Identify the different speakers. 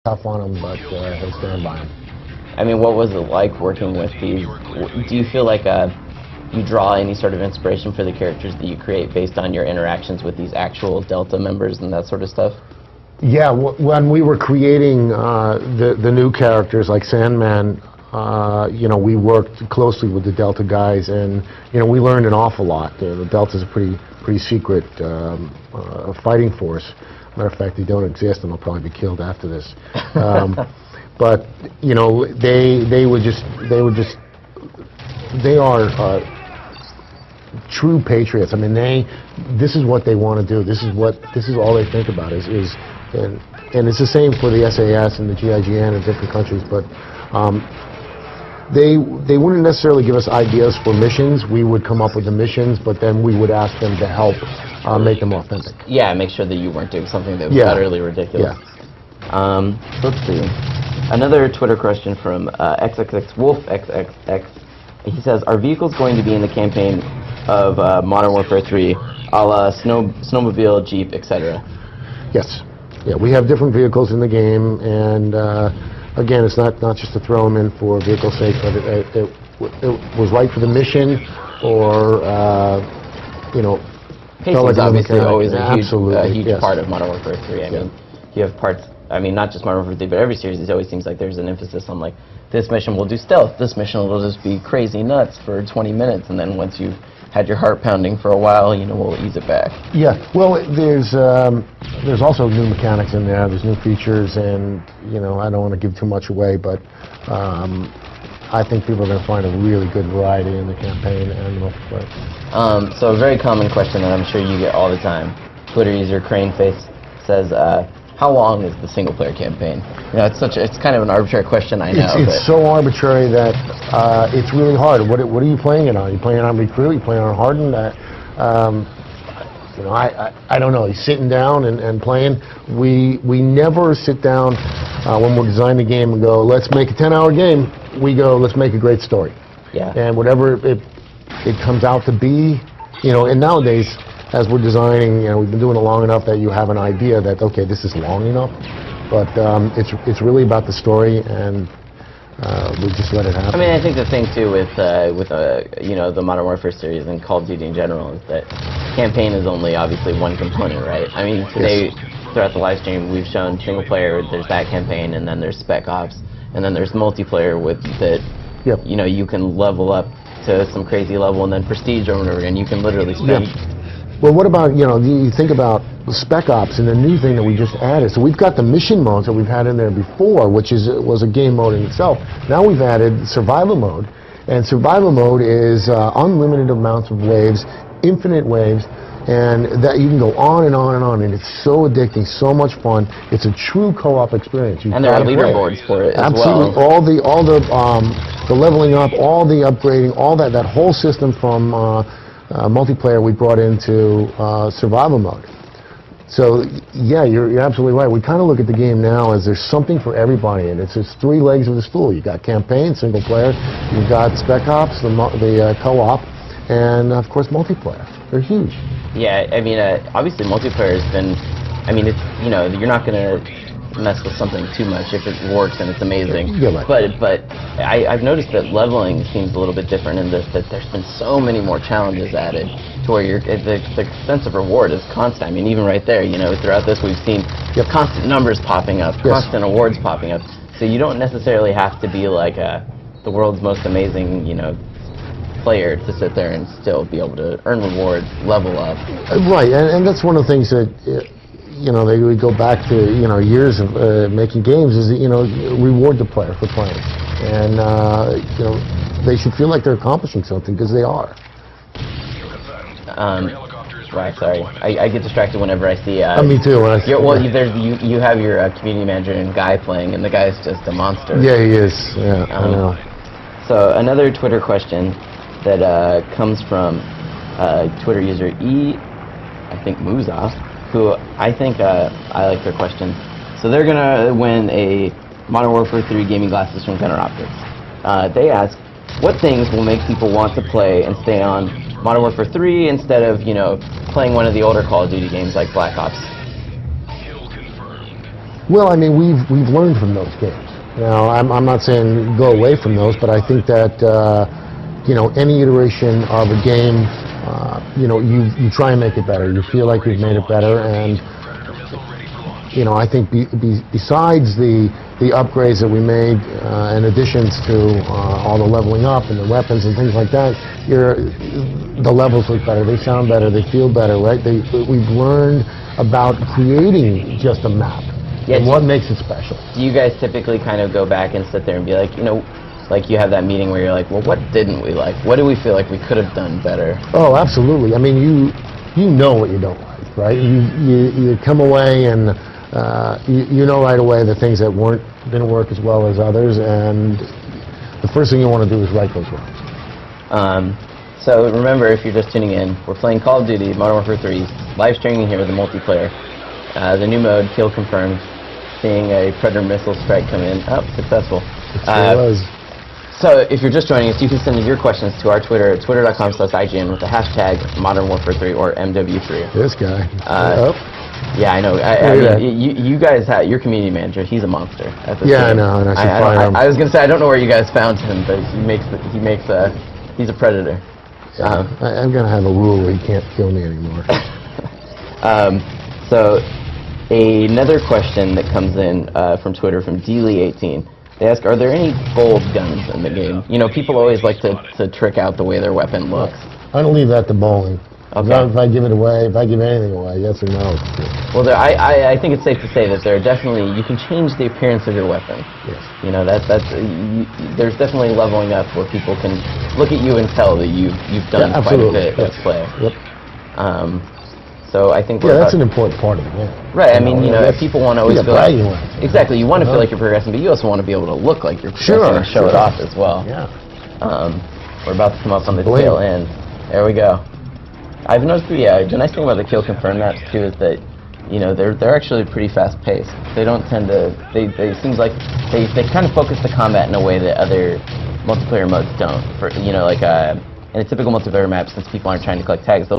Speaker 1: tough on him, but he'll stand by him.
Speaker 2: I mean, what was it like working with these? Do you feel like you draw any sort of inspiration for the characters that you create based on your interactions with these actual Delta members and that sort of stuff?
Speaker 1: Yeah, when we were creating the new characters like Sandman, we worked closely with the Delta guys, and we learned an awful lot. The Delta's a pretty secret fighting force. Matter of fact, they don't exist, and they'll probably be killed after this. But they are true patriots. I mean, this is what they want to do. This is all they think about and it's the same for the SAS and the GIGN in different countries. But they wouldn't necessarily give us ideas for missions. We would come up with the missions, but then we would ask them to help make them authentic.
Speaker 2: Yeah, make sure that you weren't doing something that was utterly ridiculous.
Speaker 1: Yeah.
Speaker 2: Let's see. Another Twitter question from XXXWolfXXX. He says, are vehicles going to be in the campaign of Modern Warfare 3, a la snowmobile, Jeep, etc.?
Speaker 1: Yes. Yeah, we have different vehicles in the game, and again, it's not just to throw them in for vehicle's sake, but it was right for the mission, or
Speaker 2: Pacing is obviously always a huge
Speaker 1: yes.
Speaker 2: part of Modern Warfare 3. I mean, you have parts. I mean, not just Modern Warfare 3, but every series. It always seems like there's an emphasis on like this mission will do stealth, this mission will just be crazy nuts for 20 minutes, and then once you've had your heart pounding for a while, we'll ease it back.
Speaker 1: Yeah. Well, there's also new mechanics in there. There's new features, and I don't want to give too much away, but I think people are going to find a really good variety in the campaign and multiplayer.
Speaker 2: So a very common question that I'm sure you get all the time. Twitter user Craneface says, how long is the single-player campaign? It's kind of an arbitrary question, I know.
Speaker 1: It's so arbitrary that it's really hard. What are you playing it on? Are you playing it on Recruit? Are you playing it on Hardened? I don't know. He's sitting down and playing. We never sit down when we're designing a game and go, let's make a 10-hour game. We go, let's make a great story.
Speaker 2: Yeah.
Speaker 1: And whatever it comes out to be, and nowadays, as we're designing, we've been doing it long enough that you have an idea that, okay, this is long enough. But it's really about the story, and we just let it happen.
Speaker 2: I mean, I think the thing too with the Modern Warfare series and Call of Duty in general is that campaign is only obviously one component, right? I mean, today throughout the live stream we've shown single player. There's that campaign, and then there's Spec Ops, and then there's multiplayer with that.
Speaker 1: Yep.
Speaker 2: You can level up to some crazy level, and then Prestige over and over again. You can literally spend.
Speaker 1: Yep. Well, what about, you think about Spec Ops and the new thing that we just added. So we've got the mission modes that we've had in there before, which was a game mode in itself. Now we've added survival mode, and survival mode is unlimited amounts of waves, infinite waves, and that you can go on and on and on, and it's so addicting, so much fun. It's a true co-op experience.
Speaker 2: And there are leaderboards for it as well.
Speaker 1: Absolutely, all the leveling up, all the upgrading, all that whole system from multiplayer we brought into survival mode. So yeah, you're absolutely right. We kind of look at the game now as there's something for everybody, and it's just three legs of the stool. You got campaign, single player, you've got Spec Ops, the co-op, and of course multiplayer. They're huge.
Speaker 2: Yeah, I mean, obviously multiplayer has been. I mean, it's you're not going to mess with something too much if it works and it's amazing.
Speaker 1: Yeah, right.
Speaker 2: But I've noticed that leveling seems a little bit different in this, that there's been so many more challenges added to where the sense of reward is constant. I mean, even right there, throughout this we've seen constant numbers popping up, constant awards popping up. So you don't necessarily have to be like the world's most amazing, player to sit there and still be able to earn rewards, level up.
Speaker 1: Right, and that's one of the things that. We go back to, years of making games, is that, reward the player for playing. And, they should feel like they're accomplishing something, because they are.
Speaker 2: Right, sorry. I get distracted whenever I see...
Speaker 1: me too.
Speaker 2: You have your community manager and Guy playing, and the guy's just a monster.
Speaker 1: Yeah, he is. Yeah, I know.
Speaker 2: So another Twitter question that comes from Twitter user I think Muza, who I think I like their question. So they're gonna win a Modern Warfare 3 gaming glasses from Gunner Optics. They ask, what things will make people want to play and stay on Modern Warfare 3 instead of, playing one of the older Call of Duty games like Black Ops?
Speaker 1: Well, I mean, we've learned from those games. Now, I'm not saying go away from those, but I think that any iteration of a game, you try and make it better. You feel like you've made it better, and I think besides the upgrades that we made and additions to all the leveling up and the weapons and things like that, the levels look better, they sound better, they feel better, right? We've learned about creating just a map and what makes it special.
Speaker 2: Do you guys typically kind of go back and sit there and be like, like you have that meeting where you're like, well, what didn't we like? What do we feel like we could have done better?
Speaker 1: Oh, absolutely. I mean, you know what you don't like, right? You come away and you know right away the things that didn't work as well as others, and the first thing you want to do is right those wrongs.
Speaker 2: So remember, if you're just tuning in, we're playing Call of Duty Modern Warfare 3, live streaming here, the multiplayer. The new mode, kill confirmed. Seeing a Predator missile strike come in. Oh, successful.
Speaker 1: It was.
Speaker 2: So if you're just joining us, you can send in your questions to our Twitter at twitter.com/IGN with the hashtag Modern Warfare 3 or MW3.
Speaker 1: This guy.
Speaker 2: Yeah, I know. You guys, your community manager, he's a monster.
Speaker 1: Yeah, I know. And I should find him.
Speaker 2: I was gonna say I don't know where you guys found him, but he's a predator.
Speaker 1: Yeah, I'm gonna have a rule where he can't kill me anymore.
Speaker 2: So another question that comes in from Twitter from Dealey18. They ask, are there any gold guns in the game? People always like to trick out the way their weapon looks.
Speaker 1: I'm gonna leave that to bowling.
Speaker 2: Okay.
Speaker 1: If I give it away, if I give anything away, yes or no.
Speaker 2: Well, I think it's safe to say that there are definitely, you can change the appearance of your weapon.
Speaker 1: Yes.
Speaker 2: There's definitely leveling up where people can look at you and tell that you've done quite a bit as a player.
Speaker 1: Yep.
Speaker 2: So I think
Speaker 1: that's an important part of the game.
Speaker 2: Right. I mean, if people want to always feel like, exactly, you want to feel like you're progressing, but you also want to be able to look like you're progressing and show it off as well.
Speaker 1: Yeah.
Speaker 2: We're about to come up on the tail end. There we go. I've noticed, the nice thing about the kill confirm maps too is that, they're actually pretty fast paced. They don't tend to, they seems like they kind of focus the combat in a way that other multiplayer modes don't. For in a typical multiplayer map, since people aren't trying to collect tags, they'll